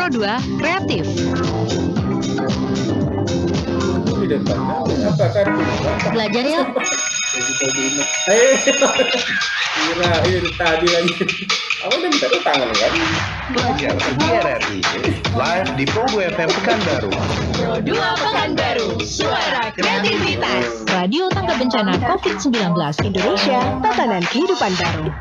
Pro2 Kreatif. Di depannya apa kartu? Belajar yuk. Kirain tadi lagi. Aku udah minta tangan kan? Belajar di RRI live di Pro2 FM Pekanbaru. Pro2 Pekanbaru, suara kreativitas. Radio Tangga Bencana COVID-19 Indonesia, tatanan kehidupan baru.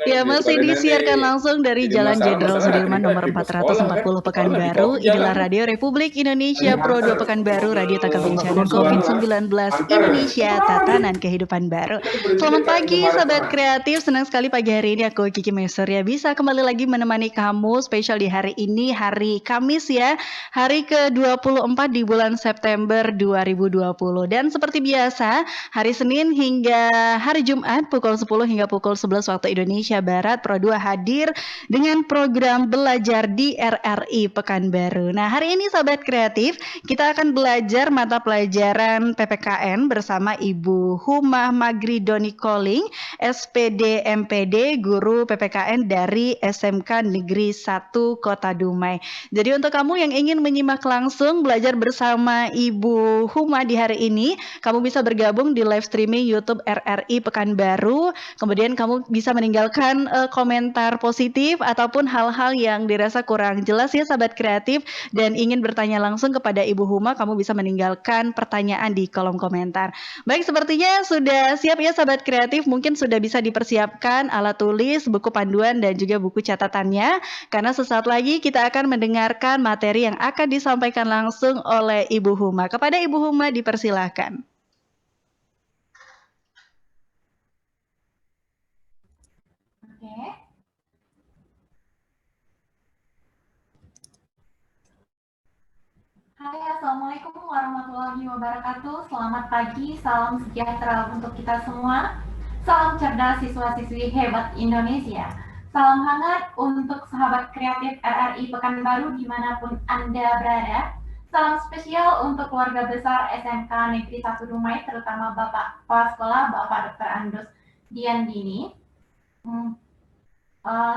Ya, masih disiarkan langsung dari Jalan Jenderal Sudirman nomor 440 Pekanbaru. Inilah Radio Republik Indonesia Pro2 Pekanbaru, Radio Tangga Bencana COVID-19 Indonesia, tatanan kehidupan baru. Selamat pagi sahabat kreatif, senang sekali pagi hari ini aku Kiki Mesurya bisa kembali lagi menemani kamu spesial di hari ini, hari Kamis ya, hari ke-24 di bulan September 2020. Dan seperti biasa, hari Senin hingga hari Jumat pukul 10 hingga pukul 11 waktu Indonesia Barat, Pro2 hadir dengan program belajar di RRI Pekanbaru. Nah, hari ini sahabat kreatif, kita akan belajar mata pelajaran PPKN bersama Ibu Huma Magri Doni Koling, SPD MPD, guru PPKN dari SMK Negeri 1 Kota Dumai. Jadi untuk kamu yang ingin menyimak langsung belajar bersama Ibu Huma di hari ini, kamu bisa bergabung di live streaming YouTube RRI Pekanbaru. Kemudian kamu bisa meninggalkan komentar positif ataupun hal-hal yang dirasa kurang jelas ya sahabat kreatif, dan ingin bertanya langsung kepada Ibu Huma, kamu bisa meninggalkan pertanyaan di kolom komentar. Baik, sepertinya sudah siap ya sahabat kreatif, mungkin sudah bisa dipersiapkan alat tulis, buku panduan dan juga buku catatannya, karena sesaat lagi kita akan mendengarkan materi yang akan disampaikan langsung oleh Ibu Huma. Kepada Ibu Huma dipersilahkan. Hai, Assalamualaikum warahmatullahi wabarakatuh. Selamat pagi, salam sejahtera untuk kita semua. Salam cerdas siswa-siswi hebat Indonesia. Salam hangat untuk sahabat kreatif RRI Pekanbaru dimanapun Anda berada. Salam spesial untuk keluarga besar SMK Negeri 1 Dumai, terutama Bapak Kepala Sekolah, Bapak Dr. Andus Diandini.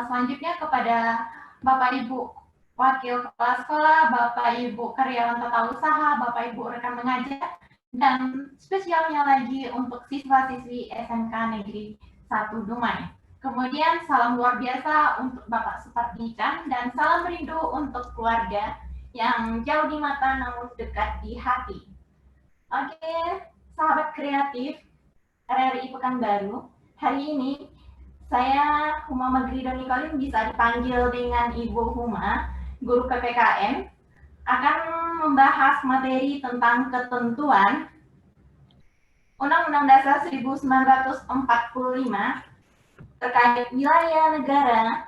Selanjutnya kepada Bapak Ibu Wakil Kepala Sekolah, Bapak Ibu karyawan tata usaha, Bapak Ibu rekan mengajar, dan spesialnya lagi untuk siswa-siswi SMK Negeri 1 Dumai. Kemudian salam luar biasa untuk Bapak Supardikan dan salam rindu untuk keluarga yang jauh di mata namun dekat di hati. Oke, sahabat kreatif RRI Pekanbaru, hari ini saya Huma Magri Doni Koling, bisa dipanggil dengan Ibu Huma, guru PPKN, akan membahas materi tentang ketentuan Undang-Undang Dasar 1945 terkait wilayah negara,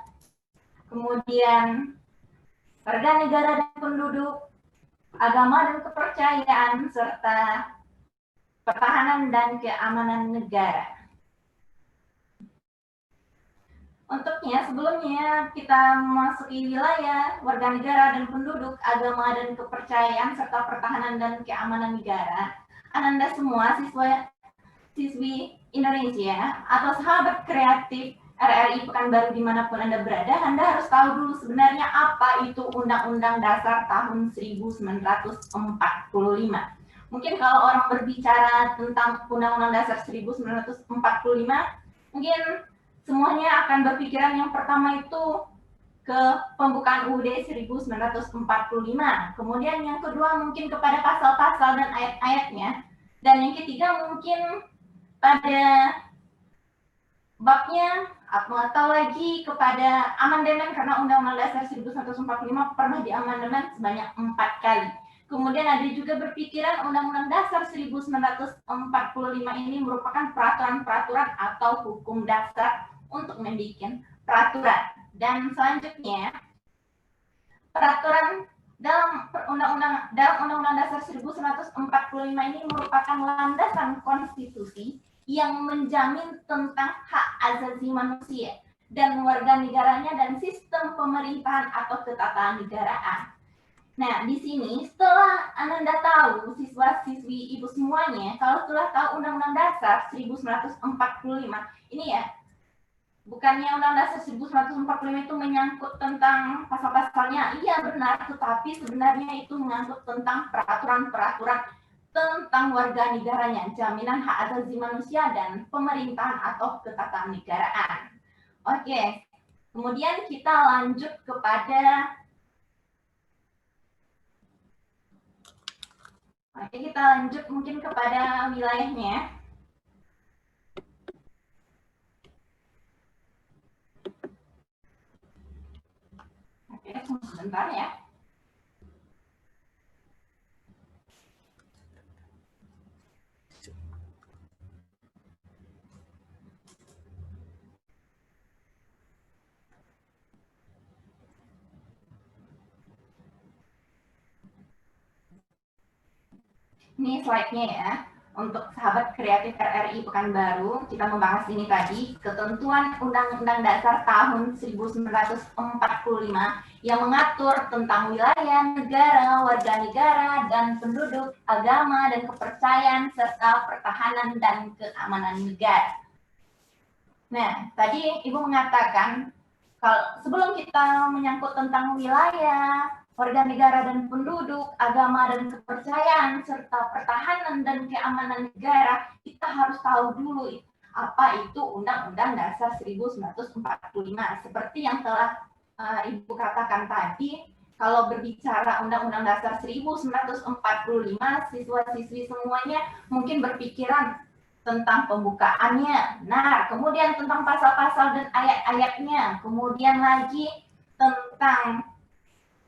kemudian warga negara dan penduduk, agama dan kepercayaan, serta pertahanan dan keamanan negara. Untuknya, sebelumnya kita memasuki wilayah, warga negara dan penduduk, agama dan kepercayaan, serta pertahanan dan keamanan negara. Anda semua siswi Indonesia atau sahabat kreatif RRI Pekanbaru dimanapun Anda berada, Anda harus tahu dulu sebenarnya apa itu Undang-Undang Dasar tahun 1945. Mungkin kalau orang berbicara tentang Undang-Undang Dasar 1945, mungkin semuanya akan berpikiran yang pertama itu ke pembukaan UUD 1945. Kemudian yang kedua mungkin kepada pasal-pasal dan ayat-ayatnya. Dan yang ketiga mungkin pada babnya atau lagi kepada amandemen, karena Undang-Undang Dasar 1945 pernah diamandemen sebanyak 4 kali. Kemudian ada juga berpikiran Undang-Undang Dasar 1945 ini merupakan peraturan-peraturan atau hukum dasar untuk membuat peraturan. Dan selanjutnya, peraturan dalam Undang-Undang Dasar 1945 ini merupakan landasan konstitusi yang menjamin tentang hak asasi manusia dan warga negaranya dan sistem pemerintahan atau ketatanegaraan. Nah, di sini setelah Anda tahu, siswa-siswi Ibu semuanya, kalau setelah tahu Undang-Undang Dasar 1945, ini ya, Bukannya Undang Dasar 1945 itu menyangkut tentang pasal-pasalnya, iya benar, tetapi sebenarnya itu menyangkut tentang peraturan-peraturan tentang warga negaranya, jaminan hak asasi manusia dan pemerintahan atau ketatanegaraan. Oke, kemudian kita lanjut kepada mungkin kepada wilayahnya. Oke, sebentar ya. Ini slide-nya ya. Untuk sahabat kreatif RRI Pekanbaru, kita membahas ini tadi, ketentuan Undang-Undang Dasar tahun 1945 yang mengatur tentang wilayah, negara, warga negara, dan penduduk, agama, dan kepercayaan, serta pertahanan dan keamanan negara. Nah, tadi Ibu mengatakan, kalau sebelum kita menyangkut tentang wilayah, warga negara dan penduduk, agama dan kepercayaan, serta pertahanan dan keamanan negara, kita harus tahu dulu apa itu Undang-Undang Dasar 1945. Seperti yang telah Ibu katakan tadi, kalau berbicara Undang-Undang Dasar 1945, siswa-siswi semuanya mungkin berpikiran tentang pembukaannya. Nah, kemudian tentang pasal-pasal dan ayat-ayatnya. Kemudian lagi tentang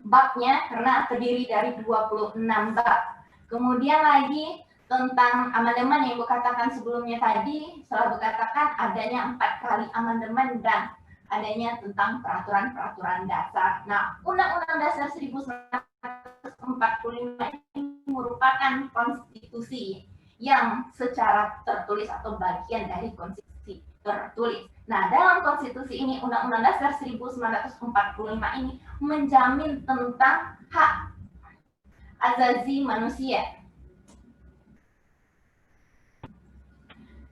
babnya karena terdiri dari 26 bab. Kemudian lagi tentang amandemen yang Ibu katakan sebelumnya tadi, setelah Ibu katakan adanya 4 kali amandemen dan adanya tentang peraturan-peraturan dasar. Nah, Undang-Undang Dasar 1945 ini merupakan konstitusi yang secara tertulis atau bagian dari konstitusi tertulis. Nah, dalam konstitusi ini, Undang-Undang Dasar 1945 ini menjamin tentang hak asasi manusia.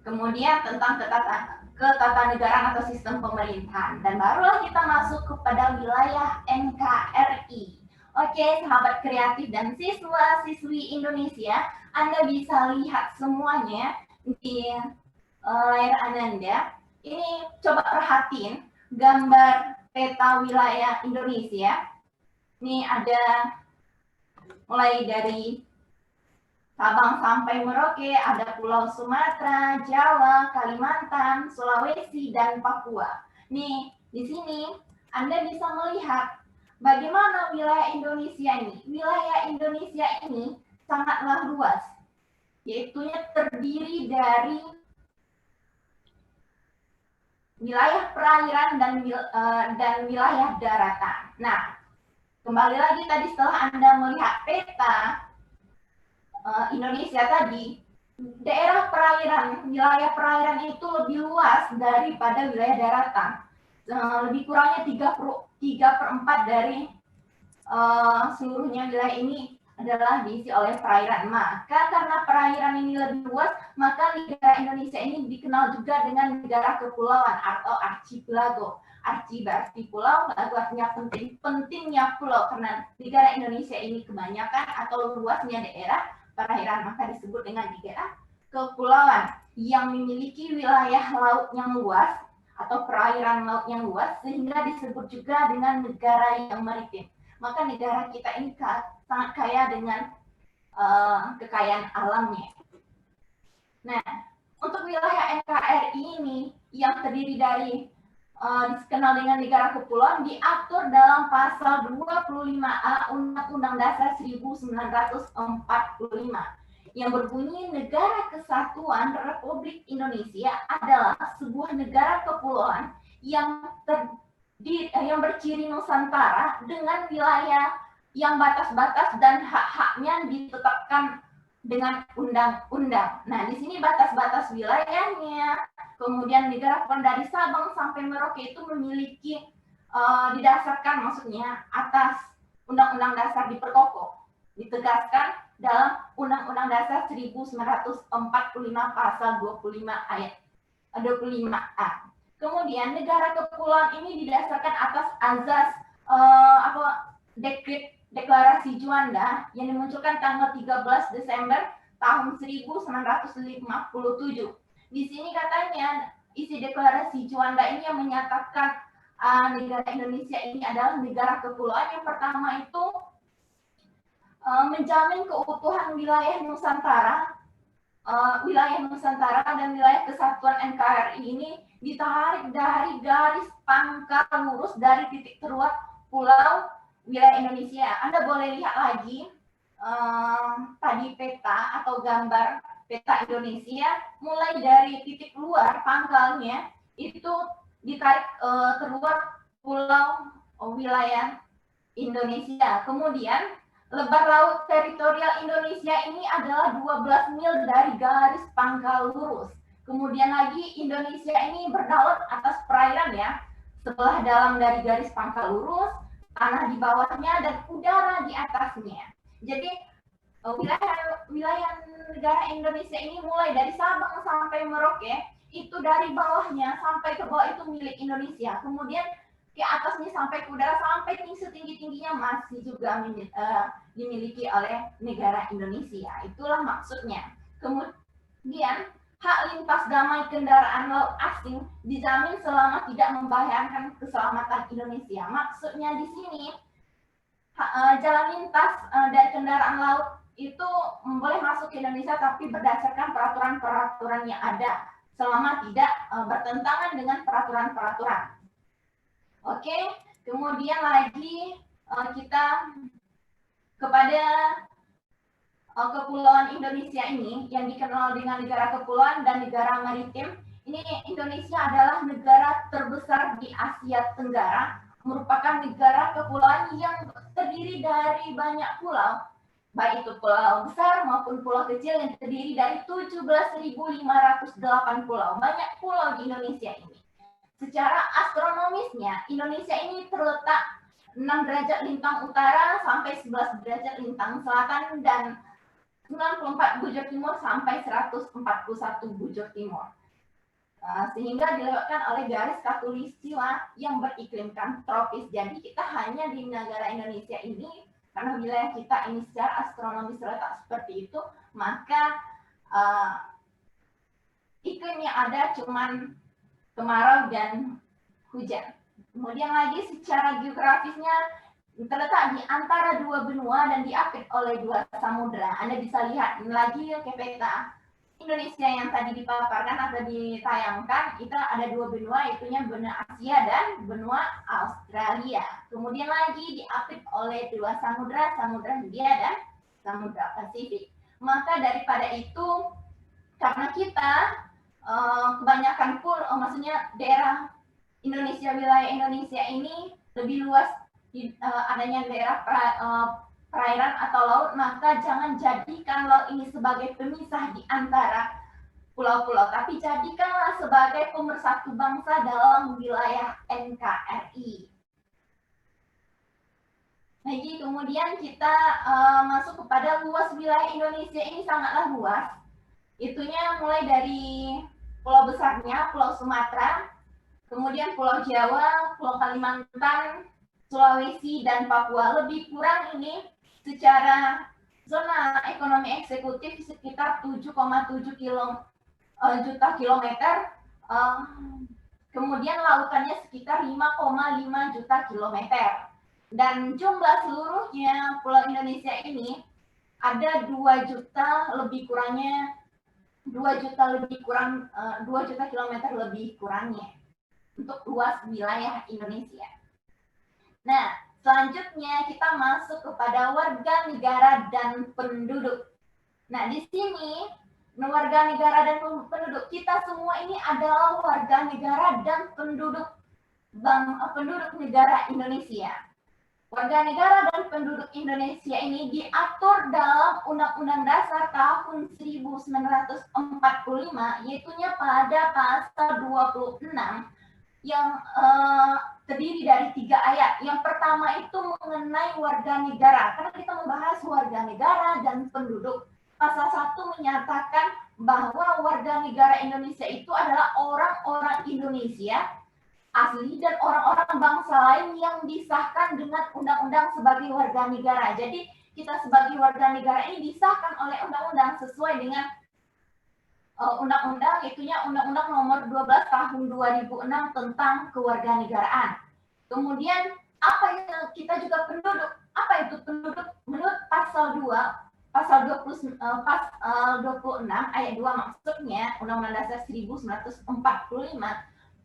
Kemudian tentang ketatanegaraan atau sistem pemerintahan. Dan barulah kita masuk kepada wilayah NKRI. Oke, sahabat kreatif dan siswa-siswi Indonesia, Anda bisa lihat semuanya di layar Anda. Ini coba perhatiin gambar peta wilayah Indonesia. Ini ada mulai dari Sabang sampai Merauke, ada Pulau Sumatera, Jawa, Kalimantan, Sulawesi, dan Papua. Nih, di sini Anda bisa melihat bagaimana wilayah Indonesia ini. Wilayah Indonesia ini sangatlah luas, yaitu terdiri dari wilayah perairan dan wilayah daratan. Nah, kembali lagi tadi setelah Anda melihat peta Indonesia tadi, daerah perairan, wilayah perairan itu lebih luas daripada wilayah daratan. Lebih kurangnya 3/4 dari seluruhnya wilayah ini adalah diisi oleh perairan. Maka karena perairan ini lebih luas, maka negara Indonesia ini dikenal juga dengan negara kepulauan atau archipelago. Archi berarti pulau, lalu artinya pentingnya pulau, karena negara Indonesia ini kebanyakan atau luasnya daerah perairan, maka disebut dengan negara kepulauan yang memiliki wilayah laut yang luas atau perairan laut yang luas, sehingga disebut juga dengan negara yang maritim. Maka negara kita ini sangat kaya dengan kekayaan alamnya. Nah, untuk wilayah NKRI ini yang terdiri dari dikenal dengan negara kepulauan diatur dalam pasal 25A Undang-Undang Dasar 1945 yang berbunyi Negara Kesatuan Republik Indonesia adalah sebuah negara kepulauan yang berciri Nusantara dengan wilayah yang batas-batas dan hak-haknya ditetapkan dengan undang-undang. Nah, di sini batas-batas wilayahnya, kemudian negara dari Sabang sampai Merauke itu memiliki didasarkan maksudnya atas Undang-Undang Dasar diperkokoh, ditegaskan dalam Undang-Undang Dasar 1945 pasal 25 ayat 25A. Kemudian negara kepulauan ini didasarkan atas azas deklarasi Juanda yang dimunculkan tanggal 13 Desember tahun 1957. Di sini katanya isi deklarasi Juanda ini yang menyatakan negara Indonesia ini adalah negara kepulauan. Yang pertama itu menjamin keutuhan wilayah Nusantara, dan wilayah kesatuan NKRI ini ditarik dari garis pangkal lurus dari titik terluar pulau wilayah Indonesia. Anda boleh lihat lagi tadi peta atau gambar peta Indonesia, mulai dari titik luar pangkalnya itu ditarik terluar pulau wilayah Indonesia. Kemudian lebar laut teritorial Indonesia ini adalah 12 mil dari garis pangkal lurus. Kemudian lagi Indonesia ini berdaulat atas perairan ya, sebelah dalam dari garis pangkal lurus, tanah di bawahnya, dan udara di atasnya. Jadi wilayah negara Indonesia ini mulai dari Sabang sampai Merauke, itu dari bawahnya sampai ke bawah itu milik Indonesia. Kemudian ke atasnya sampai ke udara, sampai setinggi-tingginya masih juga dimiliki oleh negara Indonesia. Itulah maksudnya. Kemudian hak lintas damai kendaraan laut asing dijamin selama tidak membahayakan keselamatan Indonesia. Maksudnya di sini jalan lintas dari kendaraan laut itu boleh masuk ke Indonesia tapi berdasarkan peraturan-peraturan yang ada selama tidak bertentangan dengan peraturan-peraturan. Oke, kemudian lagi kita kepada kepulauan Indonesia ini yang dikenal dengan negara kepulauan dan negara maritim. Ini Indonesia adalah negara terbesar di Asia Tenggara, merupakan negara kepulauan yang terdiri dari banyak pulau, baik itu pulau besar maupun pulau kecil yang terdiri dari 17.508 pulau. Banyak pulau di Indonesia ini. Secara astronomisnya, Indonesia ini terletak 6 derajat lintang utara sampai 11 derajat lintang selatan dan 94 bujur timur sampai 141 bujur timur. Sehingga dilewatkan oleh garis khatulistiwa yang beriklimkan tropis. Jadi kita hanya di negara Indonesia ini, karena wilayah kita ini secara astronomis terletak seperti itu, maka iklim yang ada cuman kemarau dan hujan. Kemudian lagi secara geografisnya terletak di antara dua benua dan diapit oleh dua samudra. Anda bisa lihat lagi ke peta Indonesia yang tadi dipaparkan atau ditayangkan, itu ada dua benua, itunya benua Asia dan benua Australia. Kemudian lagi diapit oleh dua samudra, Samudra Hindia dan Samudra Pasifik. Maka daripada itu, karena kita kebanyakan maksudnya daerah Indonesia, wilayah Indonesia ini lebih luas adanya daerah perairan atau laut, maka jangan jadikan laut ini sebagai pemisah di antara pulau-pulau, tapi jadikanlah sebagai pemersatu bangsa dalam wilayah NKRI. Lagi kemudian kita masuk kepada luas wilayah Indonesia ini sangatlah luas. Itunya mulai dari pulau besarnya, Pulau Sumatera, kemudian Pulau Jawa, Pulau Kalimantan, Sulawesi, dan Papua. Lebih kurang ini secara zona ekonomi eksekutif sekitar 7,7 juta kilometer. Kemudian lautannya sekitar 5,5 juta kilometer. Dan jumlah seluruhnya pulau Indonesia ini ada 2 juta lebih kurangnya 2 juta kilometer lebih kurangnya untuk luas wilayah Indonesia. Nah, selanjutnya kita masuk kepada warga negara dan penduduk. Nah, di sini warga negara dan penduduk, kita semua ini adalah warga negara dan penduduk negara Indonesia. Warga negara dan penduduk Indonesia ini diatur dalam Undang-Undang Dasar tahun 1945, yaitunya pada pasal 26 yang terdiri dari 3 ayat. Yang pertama itu mengenai warga negara, karena kita membahas warga negara dan penduduk. pasal 1 menyatakan bahwa warga negara Indonesia itu adalah orang-orang Indonesia asli dan orang-orang bangsa lain yang disahkan dengan undang-undang sebagai warga negara. Jadi kita sebagai warga negara ini disahkan oleh undang-undang sesuai dengan undang-undang, itunya Undang-Undang Nomor 12 Tahun 2006 tentang kewarganegaraan. Kemudian apa yang kita juga penduduk? Apa itu penduduk? Menurut pasal 2, pasal 26 ayat 2 maksudnya Undang-Undang Dasar 1945,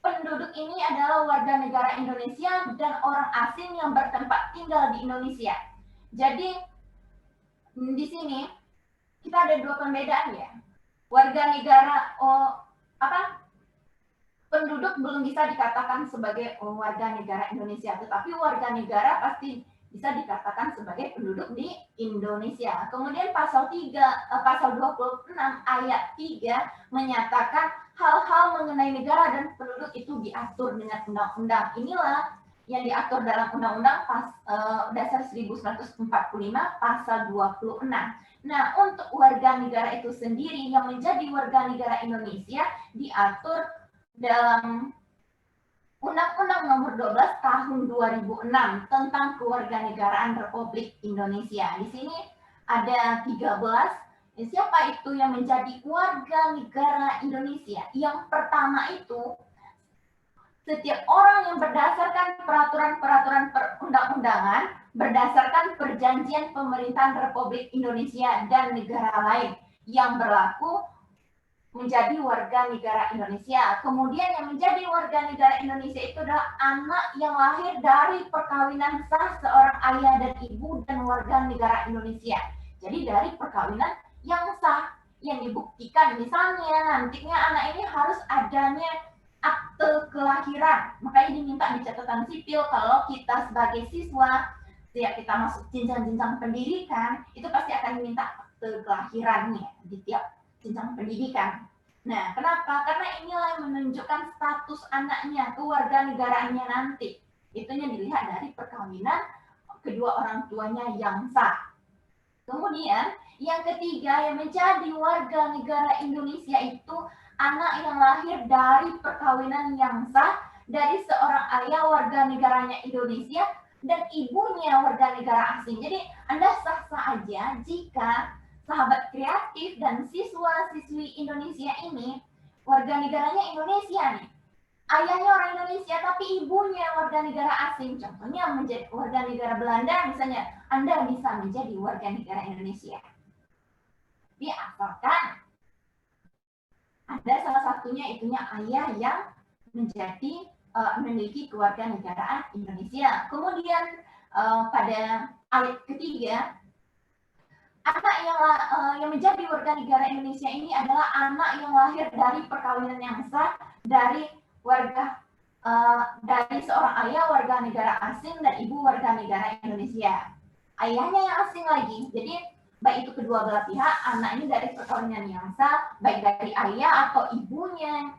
penduduk ini adalah warga negara Indonesia dan orang asing yang bertempat tinggal di Indonesia. Jadi di sini kita ada dua pembedaan ya. Warga negara penduduk belum bisa dikatakan sebagai warga negara Indonesia, tetapi warga negara pasti bisa dikatakan sebagai penduduk di Indonesia. Kemudian pasal 26 ayat 3 menyatakan hal-hal mengenai negara dan penduduk itu diatur dengan undang-undang. Inilah yang diatur dalam Undang-Undang Dasar 1945 pasal 26. Nah, untuk warga negara itu sendiri yang menjadi warga negara Indonesia diatur dalam Undang-Undang Nomor 12 Tahun 2006 tentang Kewarganegaraan Republik Indonesia. Di sini ada 13. Siapa itu yang menjadi warga negara Indonesia? Yang pertama itu setiap orang yang berdasarkan peraturan-peraturan perundang-undangan, berdasarkan perjanjian pemerintahan Republik Indonesia dan negara lain yang berlaku menjadi warga negara Indonesia. Kemudian yang menjadi warga negara Indonesia itu adalah anak yang lahir dari perkawinan sah seorang ayah dan ibu dan warga negara Indonesia. Jadi dari perkawinan yang sah, yang dibuktikan misalnya nantinya anak ini harus adanya akte kelahiran, makanya diminta di catatan sipil kalau kita sebagai siswa setiap kita masuk jenjang-jenjang pendidikan itu pasti akan diminta akte kelahirannya di tiap jenjang pendidikan. Nah, kenapa? Karena inilah yang menunjukkan status anaknya, kewarganegaraannya nanti. Itunya dilihat dari perkawinan kedua orang tuanya yang sah. Kemudian yang ketiga yang menjadi warga negara Indonesia itu anak yang lahir dari perkawinan yang sah dari seorang ayah warga negaranya Indonesia dan ibunya warga negara asing. Jadi Anda sah-sah aja jika sahabat kreatif dan siswa-siswi Indonesia ini warga negaranya Indonesia nih. Ayahnya orang Indonesia tapi ibunya warga negara asing. Contohnya menjadi warga negara Belanda misalnya, Anda bisa menjadi warga negara Indonesia. Tapi asalkan ada salah satunya itunya ayah yang menjadi memiliki kewarganegaraan Indonesia. Kemudian pada ayat ketiga, anak yang menjadi warga negara Indonesia ini adalah anak yang lahir dari perkawinan yang sah dari dari seorang ayah warga negara asing dan ibu warga negara Indonesia. Ayahnya yang asing lagi. Jadi baik itu kedua belah pihak, anak ini dari perkawinan yang sah, baik dari ayah atau ibunya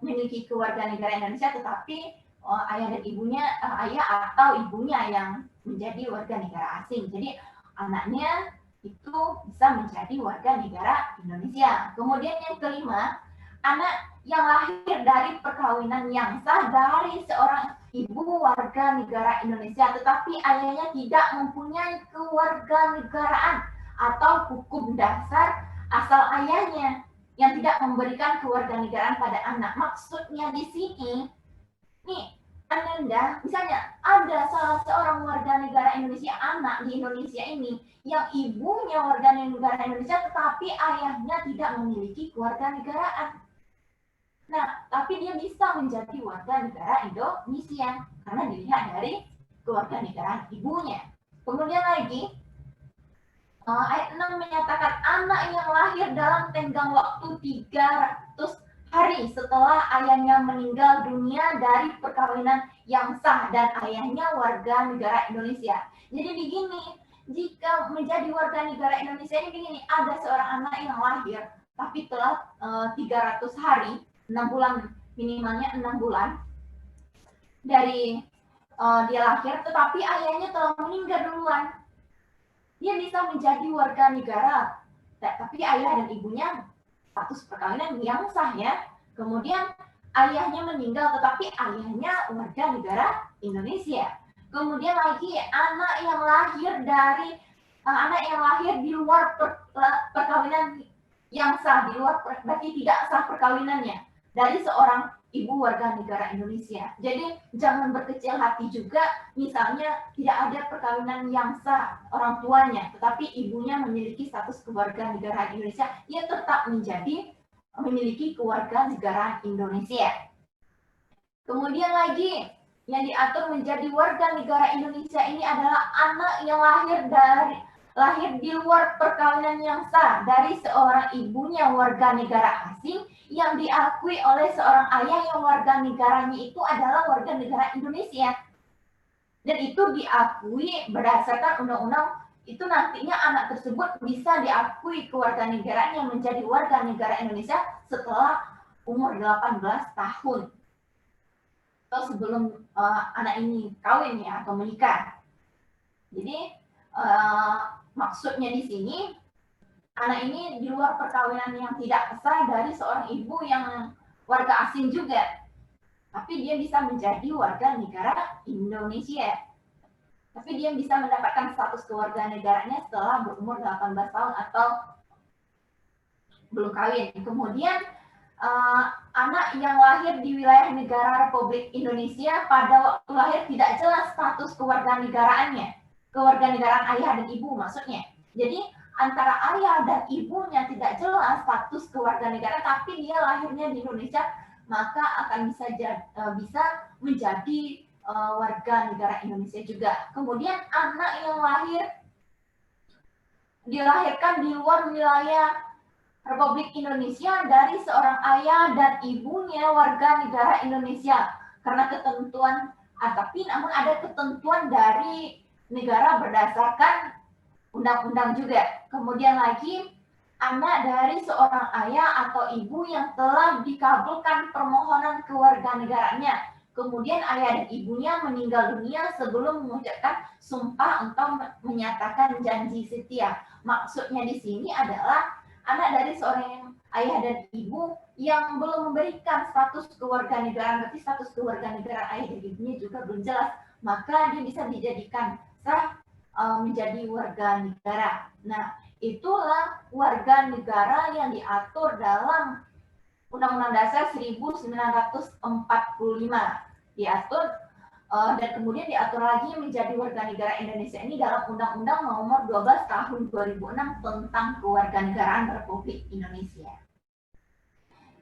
memiliki kewarganegaraan Indonesia, tetapi ayah dan ibunya, ayah atau ibunya yang menjadi warga negara asing. Jadi anaknya itu bisa menjadi warga negara Indonesia. Kemudian yang kelima, anak yang lahir dari perkawinan yang sah dari seorang ibu warga negara Indonesia, tetapi ayahnya tidak mempunyai kewarganegaraan atau hukum dasar asal ayahnya yang tidak memberikan kewarganegaraan pada anak. Maksudnya di sini, nih, Anda, misalnya ada salah seorang warga negara Indonesia, anak di Indonesia ini, yang ibunya warga negara Indonesia, tetapi ayahnya tidak memiliki kewarganegaraan. Nah, tapi dia bisa menjadi warga negara Indonesia karena dilihat dari kewarganegaraan ibunya. Kemudian lagi, ayat 6 menyatakan anak yang lahir dalam tenggang waktu 300 hari setelah ayahnya meninggal dunia dari perkawinan yang sah dan ayahnya warga negara Indonesia. Jadi begini, jika menjadi warga negara Indonesia ini begini, ada seorang anak yang lahir tapi telah 300 hari, 6 bulan, minimalnya 6 bulan dari dia lahir, tetapi ayahnya telah meninggal duluan. Dia bisa menjadi warga negara tapi ayah dan ibunya status perkawinan yang sah ya. Kemudian ayahnya meninggal tetapi ayahnya warga negara Indonesia. Kemudian lagi anak yang lahir di luar perkawinan yang sah, di luar berarti tidak sah perkawinannya dari seorang ibu warga negara Indonesia. Jadi jangan berkecil hati juga, misalnya tidak ada perkawinan yang sah orang tuanya, tetapi ibunya memiliki status keluarga negara Indonesia, ia tetap memiliki keluarga negara Indonesia. Kemudian lagi yang diatur menjadi warga negara Indonesia ini adalah anak yang lahir di luar perkawinan yang sah dari seorang ibunya warga negara asing yang diakui oleh seorang ayah yang warga negaranya itu adalah warga negara Indonesia. Dan itu diakui berdasarkan undang-undang, itu nantinya anak tersebut bisa diakui kewarganegaraan yang menjadi warga negara Indonesia setelah umur 18 tahun. Atau sebelum anak ini kawin ya atau menikah. Jadi maksudnya di sini anak ini di luar perkawinan yang tidak sah dari seorang ibu yang warga asing juga, tapi dia bisa menjadi warga negara Indonesia. Tapi dia bisa mendapatkan status kewarganegaranya setelah berumur 18 tahun atau belum kawin. Kemudian anak yang lahir di wilayah negara Republik Indonesia pada waktu lahir tidak jelas status kewarganegaraannya, kewarganegaraan ayah dan ibu maksudnya. Jadi antara ayah dan ibunya tidak jelas status kewarganegaraan, tapi dia lahirnya di Indonesia, maka akan bisa menjadi warga negara Indonesia juga. Kemudian anak yang dilahirkan di luar wilayah Republik Indonesia dari seorang ayah dan ibunya warga negara Indonesia karena ketentuan, tapi namun ada ketentuan dari negara berdasarkan undang-undang juga. Kemudian lagi anak dari seorang ayah atau ibu yang telah dikabulkan permohonan kewarganegaraannya, kemudian ayah dan ibunya meninggal dunia sebelum mengucapkan sumpah untuk menyatakan janji setia. Maksudnya di sini adalah anak dari seorang ayah dan ibu yang belum memberikan status kewarganegaraan, berarti status kewarganegaraan ayah dan ibunya juga belum jelas, maka dia bisa dijadikan sah menjadi warga negara. Nah, itulah warga negara yang diatur dalam Undang-Undang Dasar 1945. Diatur dan kemudian diatur lagi menjadi warga negara Indonesia ini dalam Undang-Undang Nomor 12 Tahun 2006 tentang Kewarganegaraan Republik Indonesia.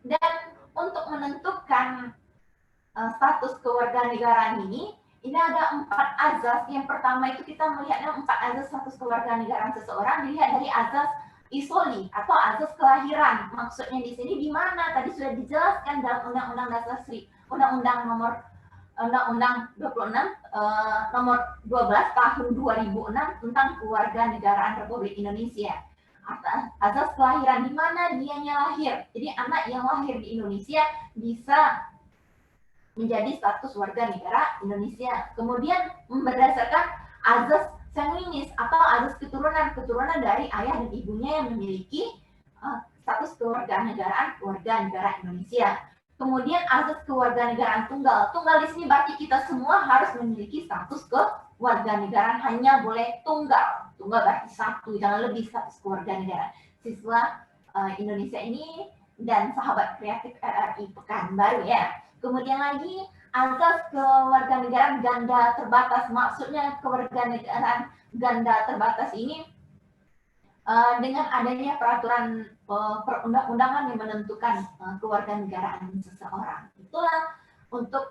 Dan untuk menentukan status kewarganegaraan ini ada 4 azas. Yang pertama itu kita melihatnya 4 azas status kewarganegaraan seseorang dilihat dari azas isoli atau azas kelahiran. Maksudnya di sini di mana tadi sudah dijelaskan dalam Undang-Undang Dasar Undang-Undang Nomor 26 Nomor 12 Tahun 2006 tentang Kewarganegaraan Republik Indonesia. Azas kelahiran di mana dianya lahir. Jadi anak yang lahir di Indonesia bisa menjadi status warga negara Indonesia. Kemudian berdasarkan azas sanguinis atau azas keturunan dari ayah dan ibunya yang memiliki status kewarganegaraan warga negara Indonesia. Kemudian azas kewarganegaraan tunggal. Tunggal di sini berarti kita semua harus memiliki status kewarganegaraan, hanya boleh tunggal. Tunggal berarti satu, jangan lebih status kewarganegaraan. Siswa Indonesia ini dan sahabat kreatif RRI Pekanbaru ya. Kemudian lagi azas kewarganegaraan ganda terbatas. Maksudnya kewarganegaraan ganda terbatas ini dengan adanya peraturan perundang-undangan yang menentukan kewarganegaraan seseorang. Itulah untuk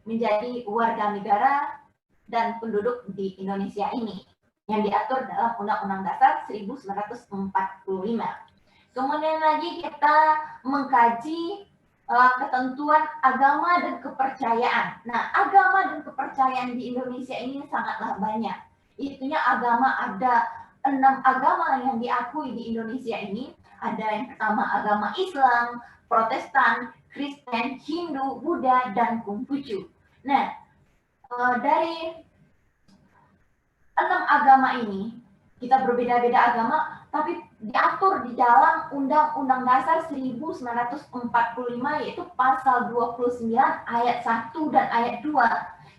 menjadi warga negara dan penduduk di Indonesia ini yang diatur dalam Undang-Undang Dasar 1945. Kemudian lagi kita mengkaji ketentuan agama dan kepercayaan. Nah, agama dan kepercayaan di Indonesia ini sangatlah banyak. Itunya agama ada 6 agama yang diakui di Indonesia ini. Ada yang pertama agama Islam, Protestan, Kristen, Hindu, Buddha, dan Konghucu. Nah, dari 6 agama ini, kita berbeda-beda agama, tapi diatur di dalam Undang-Undang Dasar 1945 yaitu pasal 29 ayat 1 dan ayat 2.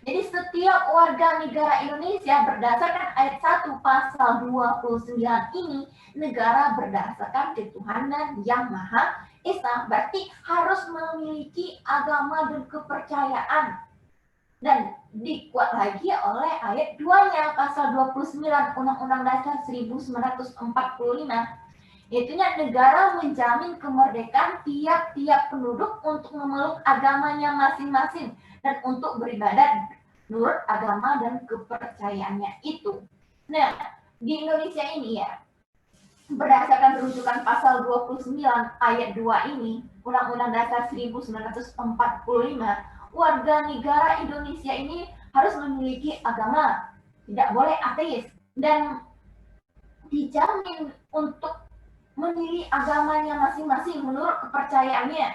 Jadi setiap warga negara Indonesia berdasarkan ayat 1 pasal 29 ini negara berdasarkan ketuhanan yang Maha Esa. Berarti harus memiliki agama dan kepercayaan. Dan dikuat lagi oleh ayat 2-nya pasal 29 Undang-Undang Dasar 1945, yaitunya negara menjamin kemerdekaan tiap-tiap penduduk untuk memeluk agamanya masing-masing dan untuk beribadat menurut agama dan kepercayaannya itu. Nah, di Indonesia ini ya, berdasarkan rujukan pasal 29 ayat 2 ini, Undang-Undang Dasar 1945, warga negara Indonesia ini harus memiliki agama, tidak boleh ateis, dan dijamin untuk memilih agamanya masing-masing menurut kepercayaannya.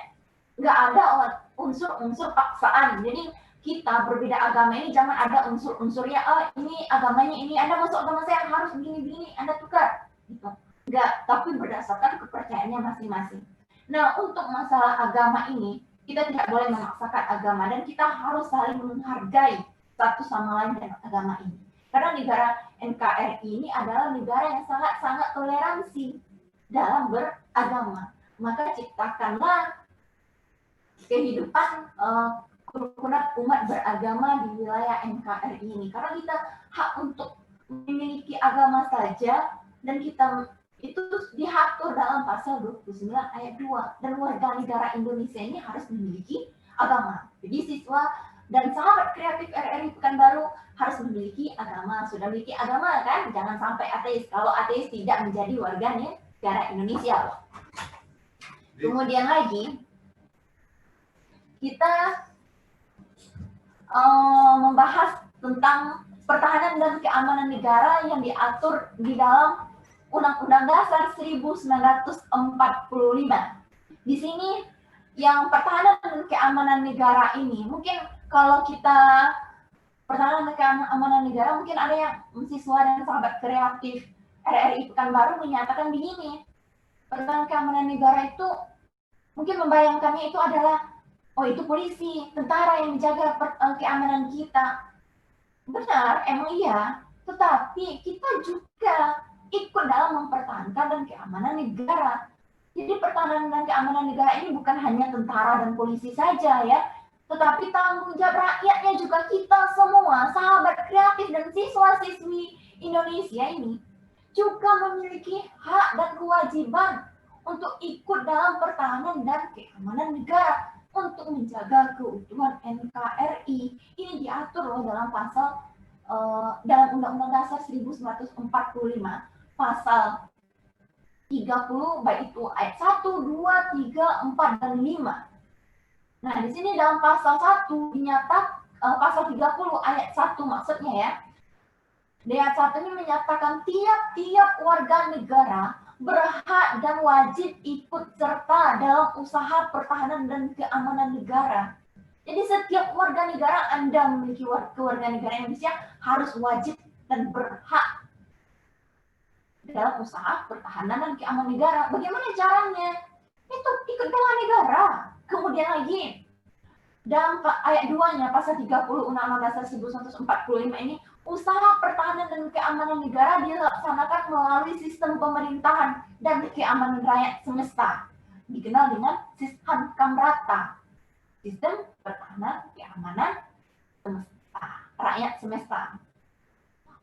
Nggak ada unsur-unsur paksaan. Jadi kita berbeda agama ini jangan ada unsur-unsurnya, ini agamanya ini, Anda masuk agama saya harus begini-begini, Anda tukar. Gitu. Nggak, tapi berdasarkan kepercayaannya masing-masing. Nah, untuk masalah agama ini, kita tidak boleh memaksakan agama dan kita harus saling menghargai satu sama lain dalam agama ini. Karena negara NKRI ini adalah negara yang sangat-sangat toleransi dalam beragama. Maka ciptakanlah kehidupan kerukunan umat beragama di wilayah NKRI ini. Karena kita hak untuk memiliki agama saja dan kita itu diatur dalam pasal 29 ayat 2 dan warga negara Indonesia ini harus memiliki agama. Jadi siswa dan sahabat kreatif RRI Pekanbaru harus memiliki agama. Sudah memiliki agama kan? Jangan sampai ateis. Kalau ateis tidak menjadi warga negara Indonesia. Kemudian lagi kita membahas tentang pertahanan dan keamanan negara yang diatur di dalam Undang-Undang Dasar 1945. Di sini yang pertahanan dan keamanan negara ini, mungkin kalau kita pertahanan dan keamanan negara, mungkin ada yang siswa dan sahabat kreatif RRI Pekanbaru menyatakan begini, pertahanan keamanan negara itu mungkin membayangkannya itu adalah, oh itu polisi, tentara yang menjaga keamanan kita. Benar, emang iya, tetapi kita juga ikut dalam mempertahankan dan keamanan negara. Jadi pertahanan dan keamanan negara ini bukan hanya tentara dan polisi saja ya, tetapi tanggung jawab rakyatnya juga kita semua, sahabat kreatif dan siswa-siswi Indonesia ini juga memiliki hak dan kewajiban untuk ikut dalam pertahanan dan keamanan negara untuk menjaga keutuhan NKRI. Ini diatur loh dalam pasal dalam Undang-Undang Dasar 1945. Pasal 30 baik itu ayat 1, 2, 3, 4 dan 5. Nah, di sini dalam pasal 1 pasal 30 ayat 1 maksudnya ya. Di ayat 1 ini menyatakan tiap-tiap warga negara berhak dan wajib ikut serta dalam usaha pertahanan dan keamanan negara. Jadi setiap warga negara, Anda memiliki warga negara Indonesia harus wajib dan berhak dalam usaha pertahanan dan keamanan negara. Bagaimana caranya? Itu ikut bela negara. Kemudian lagi, dalam ayat 2-nya, pasal 30 Undang-Undang Dasar 1945 ini, usaha pertahanan dan keamanan negara dilaksanakan melalui sistem pemerintahan dan keamanan rakyat semesta. Dikenal dengan sistem Kamrata. Sistem pertahanan keamanan semesta, rakyat semesta.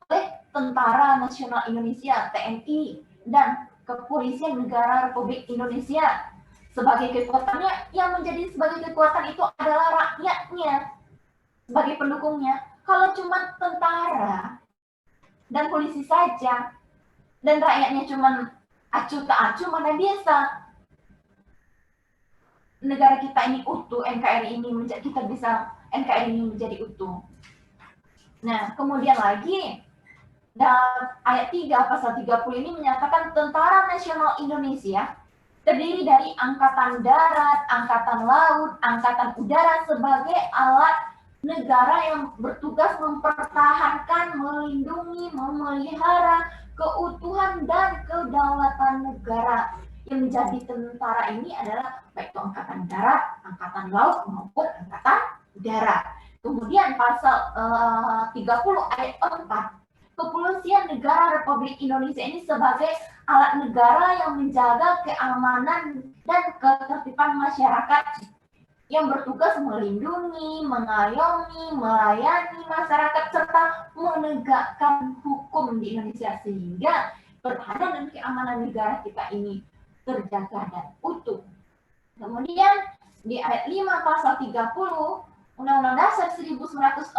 Oleh Tentara Nasional Indonesia (TNI) dan Kepolisian Negara Republik Indonesia. Sebagai kekuatannya, yang menjadi sebagai kekuatan itu adalah rakyatnya sebagai pendukungnya. Kalau cuma tentara dan polisi saja dan rakyatnya cuma acuh tak acuh, mana biasa negara kita ini utuh, NKRI ini NKRI ini menjadi utuh. Nah, kemudian lagi dalam ayat 3 pasal 30 ini menyatakan Tentara Nasional Indonesia terdiri dari Angkatan Darat, Angkatan Laut, Angkatan Udara sebagai alat negara yang bertugas mempertahankan, melindungi, memelihara, keutuhan dan kedaulatan negara. Yang menjadi tentara ini adalah baik itu angkatan darat, angkatan laut maupun angkatan udara. Kemudian pasal 30 ayat 4, Kepolisian Negara Republik Indonesia ini sebagai alat negara yang menjaga keamanan dan ketertiban masyarakat, yang bertugas melindungi, mengayomi, melayani masyarakat serta menegakkan hukum di Indonesia, sehingga pertahanan dan keamanan negara kita ini terjaga dan utuh. Kemudian di ayat 5 pasal 30 Undang-Undang Dasar 1945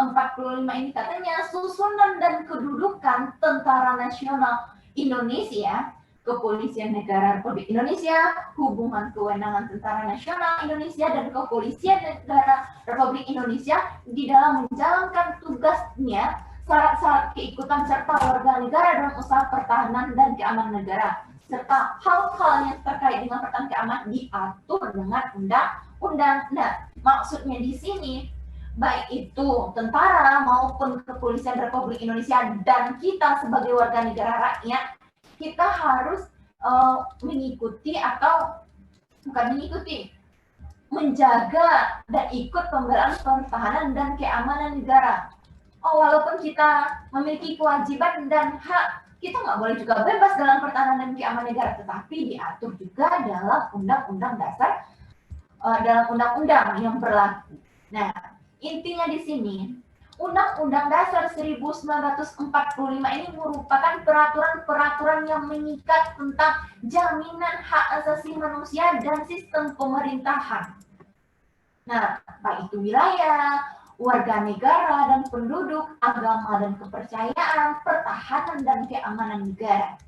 ini katanya susunan dan kedudukan Tentara Nasional Indonesia, Kepolisian Negara Republik Indonesia, hubungan kewenangan Tentara Nasional Indonesia dan Kepolisian Negara Republik Indonesia di dalam menjalankan tugasnya, syarat-syarat keikutan serta warga negara dalam usaha pertahanan dan keamanan negara, serta hal-hal yang terkait dengan pertahanan keamanan diatur dengan undang-undang. Nah, maksudnya di sini baik itu tentara maupun kepolisian Republik Indonesia dan kita sebagai warga negara rakyat, kita harus mengikuti atau bukan mengikuti, menjaga dan ikut pembelaan pertahanan dan keamanan negara. Walaupun kita memiliki kewajiban dan hak, kita nggak boleh juga bebas dalam pertahanan dan keamanan negara, tetapi diatur juga dalam undang-undang dasar, dalam undang-undang yang berlaku. Nah, intinya di sini, Undang-Undang Dasar 1945 ini merupakan peraturan-peraturan yang mengikat tentang jaminan hak asasi manusia dan sistem pemerintahan. Nah, baik itu wilayah, warga negara dan penduduk, agama dan kepercayaan, pertahanan dan keamanan negara.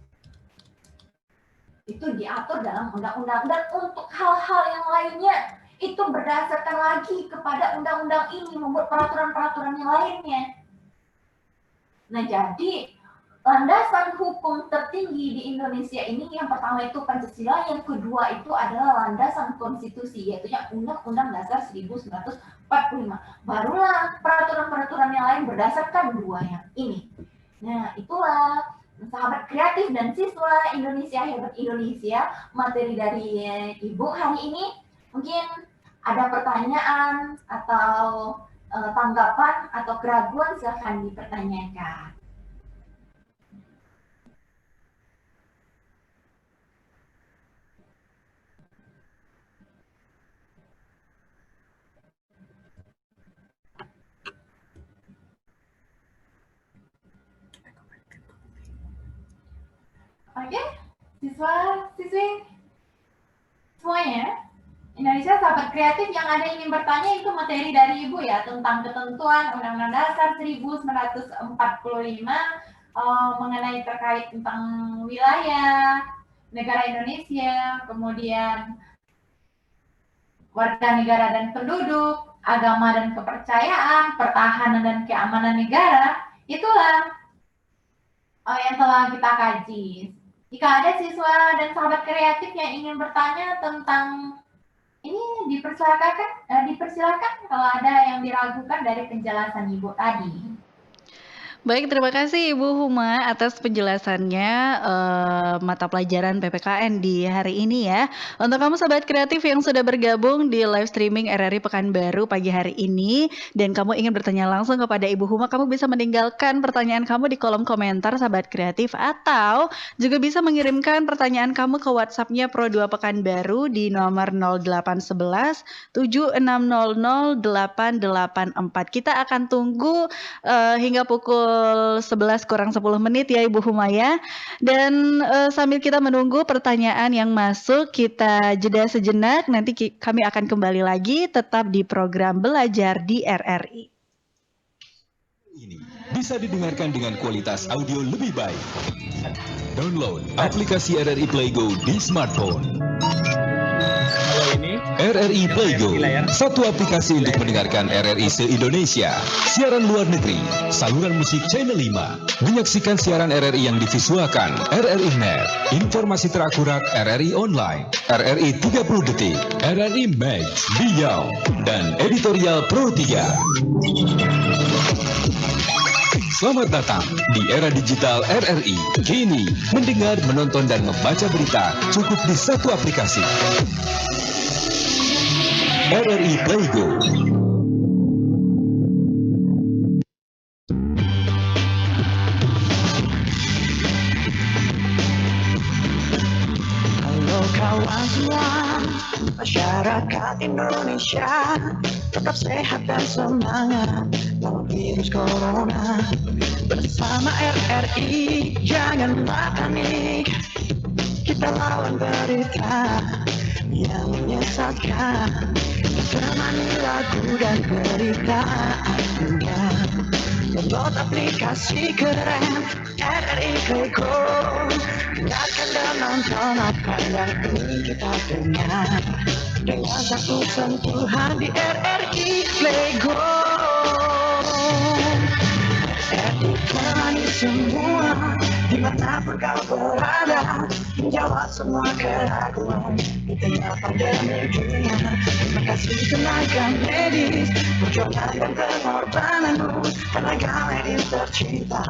Itu diatur dalam undang-undang, dan untuk hal-hal yang lainnya itu berdasarkan lagi kepada undang-undang ini, membuat peraturan-peraturan yang lainnya. Nah, jadi landasan hukum tertinggi di Indonesia ini yang pertama itu Pancasila, yang kedua itu adalah landasan konstitusi, yaitu Undang-Undang Dasar 1945. Barulah peraturan-peraturan yang lain berdasarkan dua yang ini. Nah, itulah sahabat kreatif dan siswa Indonesia Hebat Indonesia, materi dari Ibu hari ini. Mungkin ada pertanyaan atau tanggapan atau keraguan, silahkan dipertanyakan. Oke, siswa-siswi semuanya, Indonesia sahabat kreatif yang ada ingin bertanya, itu materi dari Ibu ya, tentang ketentuan Undang-Undang Dasar 1945 mengenai terkait tentang wilayah negara Indonesia, kemudian warga negara dan penduduk, agama dan kepercayaan, pertahanan dan keamanan negara. Itulah yang telah kita kaji. Jika ada siswa dan sahabat kreatif yang ingin bertanya tentang ini, dipersilakan kalau ada yang diragukan dari penjelasan Ibu tadi. Baik, terima kasih Ibu Huma atas penjelasannya mata pelajaran PPKN di hari ini ya. Untuk kamu sahabat kreatif yang sudah bergabung di live streaming RRI Pekanbaru pagi hari ini dan kamu ingin bertanya langsung kepada Ibu Huma, kamu bisa meninggalkan pertanyaan kamu di kolom komentar sahabat kreatif, atau juga bisa mengirimkan pertanyaan kamu ke WhatsApp-nya Pro2 Pekanbaru di nomor 0811 7600 884. Kita akan tunggu hingga pukul 11 kurang 10 menit ya Ibu Humaya. Dan sambil kita menunggu pertanyaan yang masuk, kita jeda sejenak, nanti kami akan kembali lagi tetap di program Belajar di RRI. Ini bisa didengarkan dengan kualitas audio lebih baik. Download aplikasi RRI Playgo di smartphone. RRI Playgo, satu aplikasi untuk mendengarkan RRI se-Indonesia, siaran luar negeri, saluran musik Channel 5, menyaksikan siaran RRI yang divisualkan, RRI Net, informasi terakurat RRI Online, RRI 30 Detik, RRI Max, Beyond, dan editorial Pro 3. Selamat datang di era digital RRI. Kini, mendengar, menonton, dan membaca berita cukup di satu aplikasi. RRI Playgo. Halo kawan semua, masyarakat Indonesia, tetap sehat dan semangat lawan virus corona. Bersama RRI, janganlah panik, kita lawan berita yang menyesatkan. Temani lagu dan berita Anda, download aplikasi keren RRI Playgo. Dengarkan dan nonton apa yang ingin kita dengar dengan satu sentuhan di RRI Playgo. RRI temani semua dimanapun kau berada, menjawab semua keraguan di tengah pandemi dunia. Terima kasih tenaga medis, perjuangan dan pengorbananmu, tenaga medis tercinta.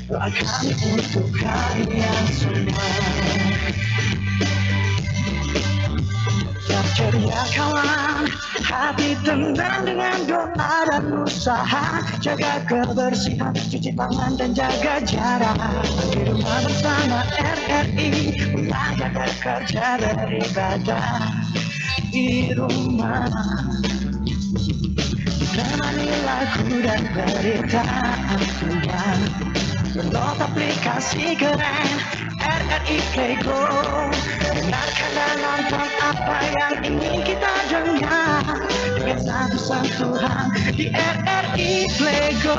Doa kami untuk kalian semua. Ceria kawan, hati tenang dengan doa dan usaha. Jaga kebersihan, cuci tangan dan jaga jarak. Di rumah bersama RRI, belajar bekerja beribadah di rumah. Temani lagu dan berita Anda, download aplikasi keren RRI Playgo. Dengarkan dan nonton apa yang ingin kita dengar dengan satu sentuhan di RRI Playgo.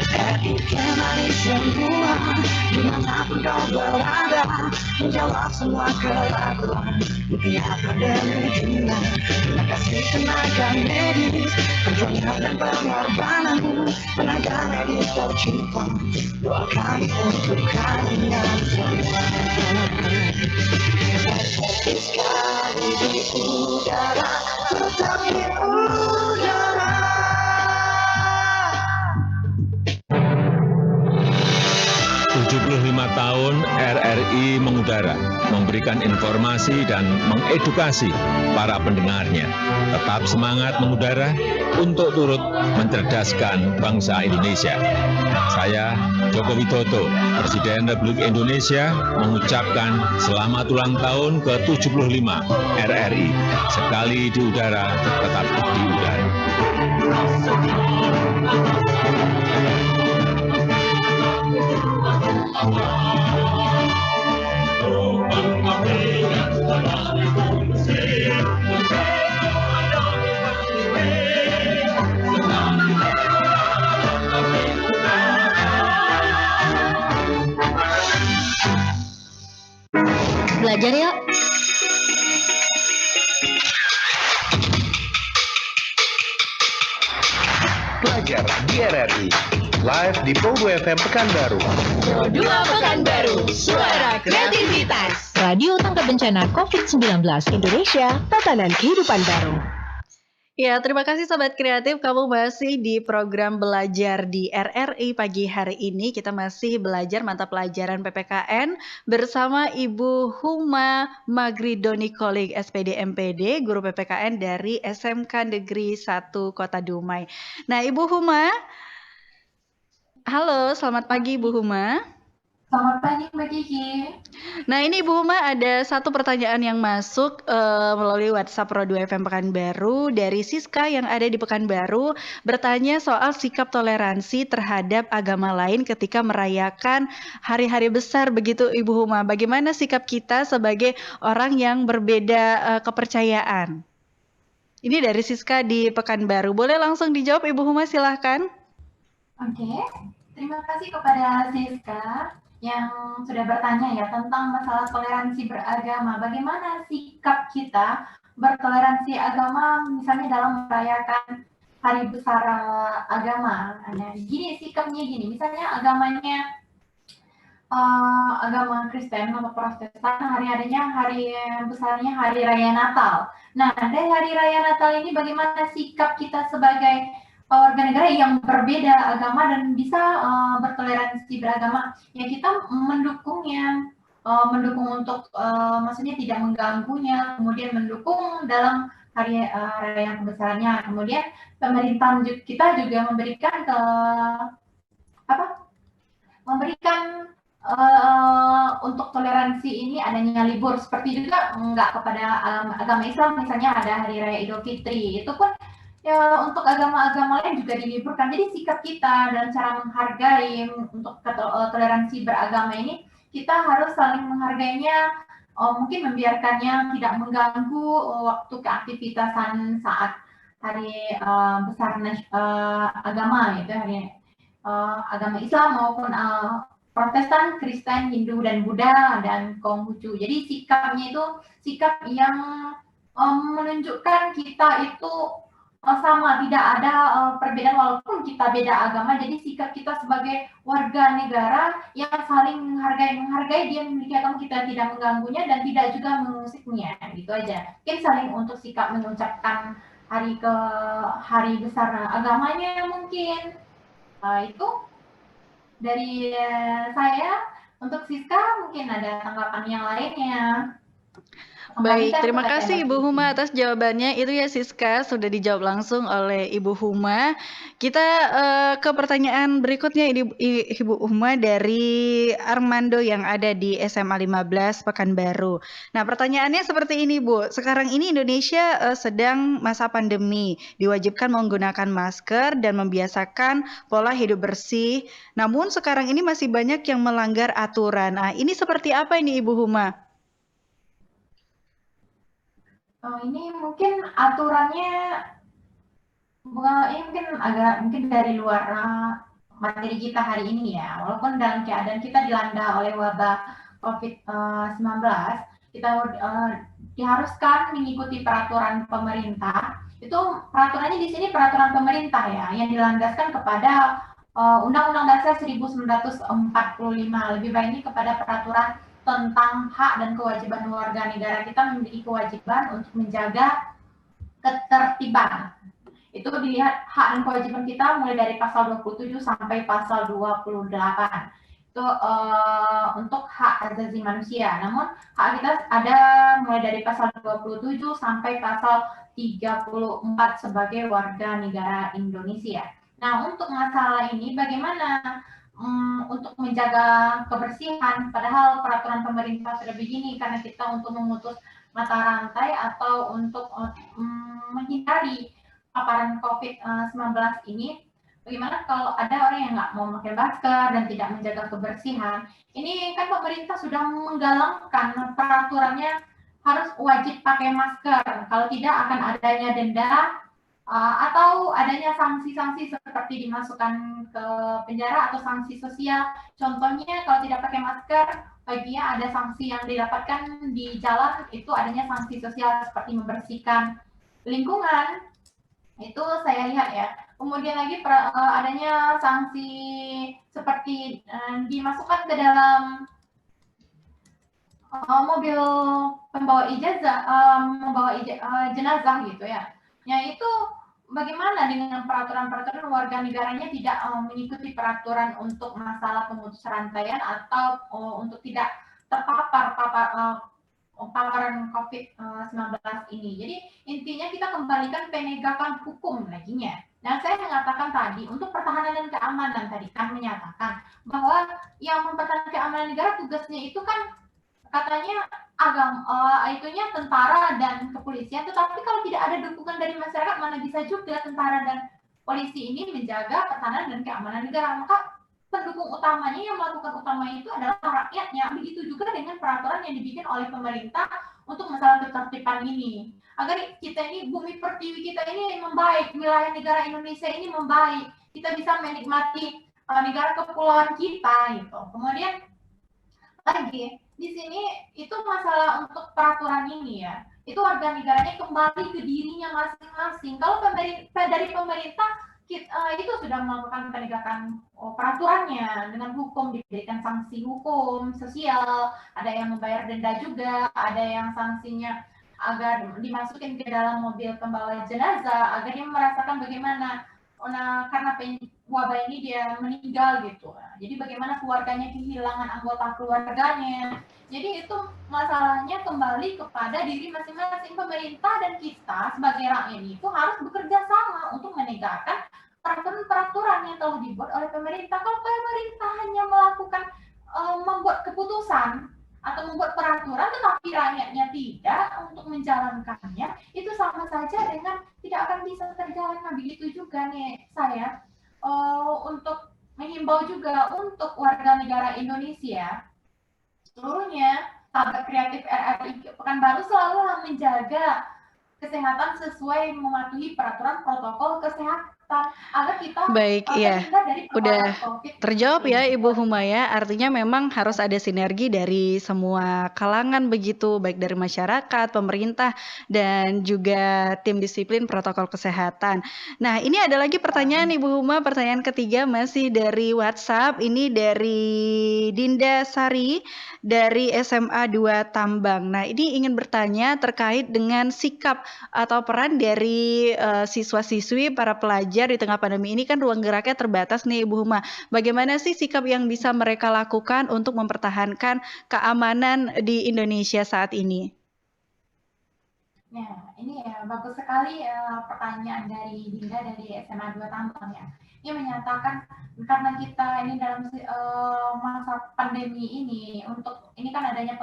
RRI temani semua dimanapun kau berada, menjawab semua keraguan di tengah pandemi dunia. Terima kasih tenaga medis, perjuangan dan pengorbananmu, tenaga medis tercinta. Doa kami untuk kalian semua. RRI sekali di udara, tetap di udara. 75 tahun RRI mengudara, memberikan informasi dan mengedukasi para pendengarnya. Tetap semangat mengudara untuk turut mencerdaskan bangsa Indonesia. Saya, Joko Widodo, Presiden Republik Indonesia, mengucapkan selamat ulang tahun ke-75 RRI. Sekali di udara, tetap di udara. Belajar yuk. Belajar di RRI. Live di Pro 2 FM Pekanbaru. Pro 2 Pekanbaru, suara kreativitas. Radio Tangkap Bencana COVID-19 Indonesia, tatanan kehidupan baru. Ya, terima kasih Sobat Kreatif. Kamu masih di program Belajar di RRI pagi hari ini. Kita masih belajar mata pelajaran PPKN bersama Ibu Huma Magridoni Kolig, SPD MPD, guru PPKN dari SMK Negeri 1 Kota Dumai. Nah, Ibu Huma, halo, selamat pagi Ibu Huma. Selamat pagi Mbak Kiki. Nah, ini Ibu Huma ada satu pertanyaan yang masuk melalui WhatsApp Pro 2 FM Pekanbaru dari Siska yang ada di Pekanbaru, bertanya soal sikap toleransi terhadap agama lain ketika merayakan hari-hari besar begitu Ibu Huma. Bagaimana sikap kita sebagai orang yang berbeda kepercayaan? Ini dari Siska di Pekanbaru. Boleh langsung dijawab Ibu Huma, silahkan. Oke, terima kasih kepada Siska yang sudah bertanya ya tentang masalah toleransi beragama. Bagaimana sikap kita bertoleransi agama misalnya dalam merayakan hari besar agama. Nah, gini sikapnya gini, misalnya agamanya agama Kristen atau Protestan, hari besarnya hari raya Natal. Nah, dari hari raya Natal ini bagaimana sikap kita sebagai warga negara yang berbeda agama dan bisa bertoleransi beragama, ya kita mendukungnya, mendukung untuk maksudnya tidak mengganggunya, kemudian mendukung dalam hari raya kebesarannya. Kemudian pemerintah kita juga memberikan memberikan untuk toleransi ini adanya libur, seperti juga enggak kepada agama Islam, misalnya ada hari raya Idul Fitri, itu pun ya untuk agama-agama lain juga diliburkan. Jadi sikap kita dan cara menghargai untuk toleransi beragama ini, kita harus saling menghargainya, mungkin membiarkannya tidak mengganggu waktu keaktivitasan saat hari besar agama, gitu, hari agama Islam maupun Protestan, Kristen, Hindu, dan Buddha, dan Konghucu. Jadi sikapnya itu sikap yang menunjukkan kita itu sama, tidak ada perbedaan walaupun kita beda agama. Jadi sikap kita sebagai warga negara yang saling menghargai dia memiliki agama, kita tidak mengganggunya dan tidak juga mengusiknya, gitu aja. Mungkin saling untuk sikap mengucapkan hari besar agamanya mungkin. Itu dari saya. Untuk Siska mungkin ada tanggapan yang lainnya. Baik, terima kasih Ibu Huma atas jawabannya. Itu ya Siska, sudah dijawab langsung oleh Ibu Huma. Kita ke pertanyaan berikutnya Ibu Huma dari Armando yang ada di SMA 15 Pekanbaru. Nah, pertanyaannya seperti ini Bu. Sekarang ini Indonesia sedang masa pandemi, diwajibkan menggunakan masker dan membiasakan pola hidup bersih. Namun sekarang ini masih banyak yang melanggar aturan. Nah, ini seperti apa ini Ibu Huma? Ini mungkin aturannya ini mungkin dari luar materi kita hari ini ya. Walaupun dalam keadaan kita dilanda oleh wabah COVID-19, kita diharuskan mengikuti peraturan pemerintah. Itu peraturannya di sini peraturan pemerintah ya, yang dilandaskan kepada Undang-Undang Dasar 1945. Lebih baiknya kepada peraturan tentang hak dan kewajiban warga negara. Kita memiliki kewajiban untuk menjaga ketertiban. Itu dilihat hak dan kewajiban kita mulai dari pasal 27 sampai pasal 28. Itu untuk hak asasi manusia. Namun hak kita ada mulai dari pasal 27 sampai pasal 34 sebagai warga negara Indonesia. Nah, untuk masalah ini bagaimana untuk menjaga kebersihan, padahal peraturan pemerintah sudah begini, karena kita untuk memutus mata rantai atau untuk menghindari paparan COVID-19 ini, bagaimana kalau ada orang yang nggak mau memakai masker dan tidak menjaga kebersihan? Ini kan pemerintah sudah menggalangkan peraturannya harus wajib pakai masker, kalau tidak akan adanya denda atau adanya sanksi-sanksi seperti dimasukkan ke penjara atau sanksi sosial. Contohnya kalau tidak pakai masker, baginya ada sanksi yang didapatkan di jalan, itu adanya sanksi sosial seperti membersihkan lingkungan. Itu saya lihat ya. Kemudian lagi adanya sanksi seperti dimasukkan ke dalam mobil pembawa jenazah gitu ya. Ya itu bagaimana dengan peraturan-peraturan warga negaranya tidak mengikuti peraturan untuk masalah pemutus rantaian atau untuk tidak terpapar paparan COVID-19 ini. Jadi intinya kita kembalikan penegakan hukum laginya. Nah, saya mengatakan tadi untuk pertahanan dan keamanan tadi kan menyatakan bahwa yang mempertahankan keamanan negara tugasnya itu kan katanya itunya tentara dan kepolisian, tetapi kalau tidak ada dukungan dari masyarakat, mana bisa juga tentara dan polisi ini menjaga pertahanan dan keamanan negara. Maka pendukung utamanya yang melakukan utamanya itu adalah rakyatnya. Begitu juga dengan peraturan yang dibikin oleh pemerintah untuk masalah ketertiban ini, agar kita ini, bumi pertiwi kita ini membaik, wilayah negara Indonesia ini membaik, kita bisa menikmati negara kepulauan kita gitu. Kemudian lagi di sini itu masalah untuk peraturan ini ya, itu warga negaranya kembali ke dirinya masing-masing. Kalau dari pemerintah itu sudah melakukan penegakan peraturannya dengan hukum, diberikan sanksi hukum sosial, ada yang membayar denda juga, ada yang sanksinya agar dimasukin ke dalam mobil pembawa jenazah agar dia merasakan bagaimana karena wabah ini dia meninggal gitu. Jadi bagaimana keluarganya kehilangan anggota keluarganya. Jadi itu masalahnya kembali kepada diri masing-masing. Pemerintah dan kita sebagai rakyat itu harus bekerja sama untuk menegakkan peraturan-peraturan yang telah dibuat oleh pemerintah. Kalau pemerintah hanya melakukan membuat keputusan atau membuat peraturan tetapi rakyatnya tidak untuk menjalankannya, itu sama saja dengan tidak akan bisa terjalan. Nah, begitu juga nih saya untuk menghimbau juga untuk warga negara Indonesia seluruhnya, sahabat kreatif RRI Pekanbaru selalu menjaga kesehatan sesuai mematuhi peraturan protokol kesehatan agar kita Baik, iya. terhindar dari Udah penularan COVID. terjawab ya Ibu Humaya, artinya memang harus ada sinergi dari semua kalangan begitu, baik dari masyarakat, pemerintah, dan juga tim disiplin protokol kesehatan. Nah, ini ada lagi pertanyaan Ibu Huma, pertanyaan ketiga masih dari WhatsApp, ini dari Dinda Sari dari SMA 2 Tambang. Nah, ini ingin bertanya terkait dengan sikap atau peran dari siswa-siswi, para pelajar di tengah pandemi ini kan ruang geraknya terbatas nih Ibu Huma. Bagaimana sih sikap yang bisa mereka lakukan untuk mempertahankan keamanan di Indonesia saat ini? Nah, ini ya bagus sekali pertanyaan dari Dinda dari SMA 2 Tambang ya. Dia menyatakan karena kita ini dalam masa pandemi ini, untuk ini kan adanya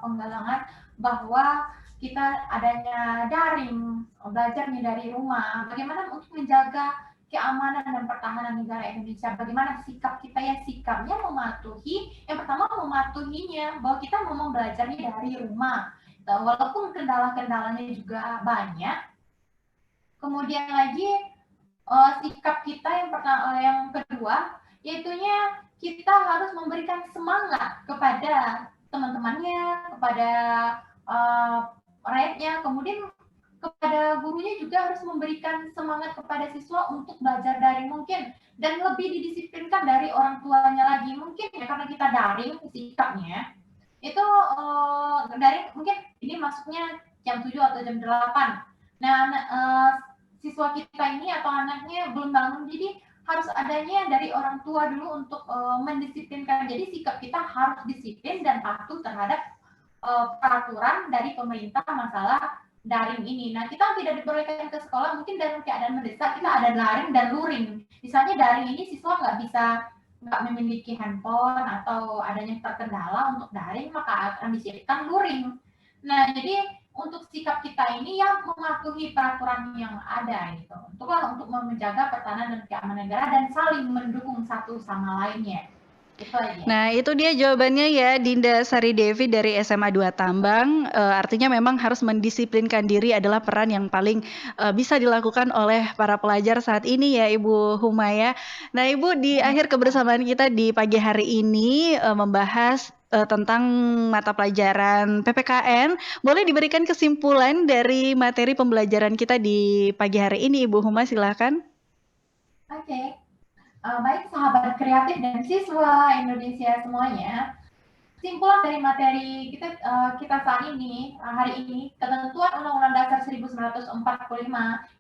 penggalangan bahwa kita adanya daring, belajarnya dari rumah. Bagaimana untuk menjaga keamanan dan pertahanan negara Indonesia? Bagaimana sikap kita ya? Sikapnya mematuhi, yang pertama mematuhinya bahwa kita mau belajarnya dari rumah. Walaupun kendala-kendalanya juga banyak. Kemudian lagi sikap kita yang kedua, yaitunya kita harus memberikan semangat kepada teman-temannya, kepada rakyatnya, kemudian kepada gurunya juga harus memberikan semangat kepada siswa untuk belajar daring mungkin, dan lebih didisiplinkan dari orang tuanya lagi. Mungkin ya karena kita daring sikapnya, itu dari mungkin ini masuknya jam 7 atau jam 8. Nah, siswa kita ini atau anaknya belum bangun, jadi harus adanya dari orang tua dulu untuk mendisiplinkan. Jadi sikap kita harus disiplin dan patuh terhadap peraturan dari pemerintah masalah daring ini. Nah, kita tidak diperbolehkan ke sekolah, mungkin dalam keadaan mendesak kita ada daring dan luring. Misalnya daring ini siswa nggak memiliki handphone atau adanya terkendala untuk daring, maka akan disiapkan luring. Nah, jadi untuk sikap kita ini yang mematuhi peraturan yang ada gitu. Untuk menjaga pertahanan dan keamanan negara dan saling mendukung satu sama lainnya. Itu aja. Nah, itu dia jawabannya ya, Dinda Sari Devi dari SMA 2 Tambang. Artinya memang harus mendisiplinkan diri adalah peran yang paling bisa dilakukan oleh para pelajar saat ini ya, Ibu Humaya. Nah, Ibu, di akhir kebersamaan kita di pagi hari ini membahas tentang mata pelajaran PPKN. Boleh diberikan kesimpulan dari materi pembelajaran kita di pagi hari ini, Ibu Huma, silakan. Oke. Baik sahabat kreatif dan siswa Indonesia semuanya, kesimpulan dari materi kita saat ini, hari ini, ketentuan Undang-Undang Dasar 1945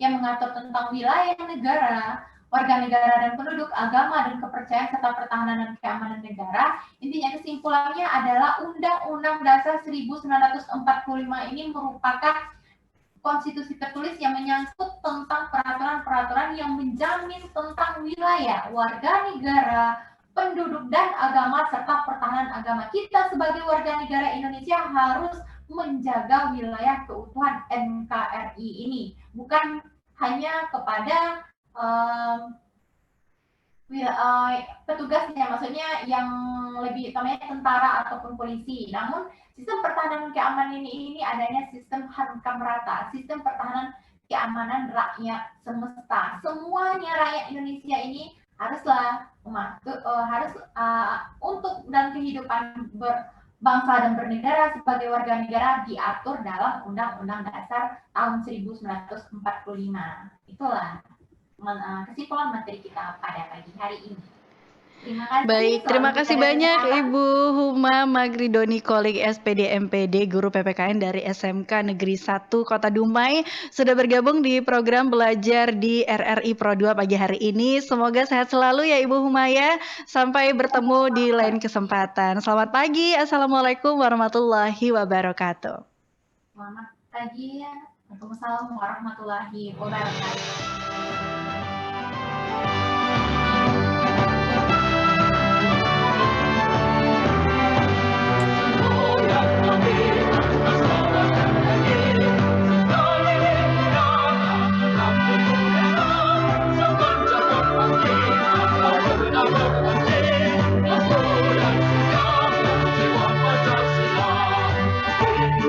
yang mengatur tentang wilayah negara, warga negara dan penduduk, agama dan kepercayaan serta pertahanan dan keamanan negara. Intinya kesimpulannya adalah Undang-Undang Dasar 1945 ini merupakan konstitusi tertulis yang menyangkut tentang peraturan-peraturan yang menjamin tentang wilayah, warga negara, penduduk dan agama serta pertahanan agama. Kita sebagai warga negara Indonesia harus menjaga wilayah keutuhan NKRI ini, bukan hanya kepada petugasnya, maksudnya yang lebih utamanya tentara ataupun polisi. Namun sistem pertahanan keamanan ini adanya sistem hankam rata, sistem pertahanan keamanan rakyat semesta. Semuanya rakyat Indonesia ini haruslah harus untuk dan kehidupan berbangsa dan bernegara sebagai warga negara diatur dalam Undang-Undang Dasar tahun 1945. Itulah kesimpulan materi kita pada pagi hari ini. Baik, terima selalu kasih kita banyak dari Ibu Huma Magridoni Kolik SPD MPD Guru PPKN dari SMK Negeri 1 Kota Dumai sudah bergabung di program belajar di RRI Pro 2 pagi hari ini. Semoga sehat selalu ya Ibu Huma ya. Sampai bertemu di lain kesempatan. Selamat pagi. Assalamualaikum warahmatullahi wabarakatuh. Selamat pagi. Waalaikumsalam warahmatullahi wabarakatuh.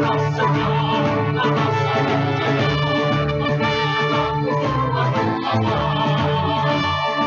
Rasa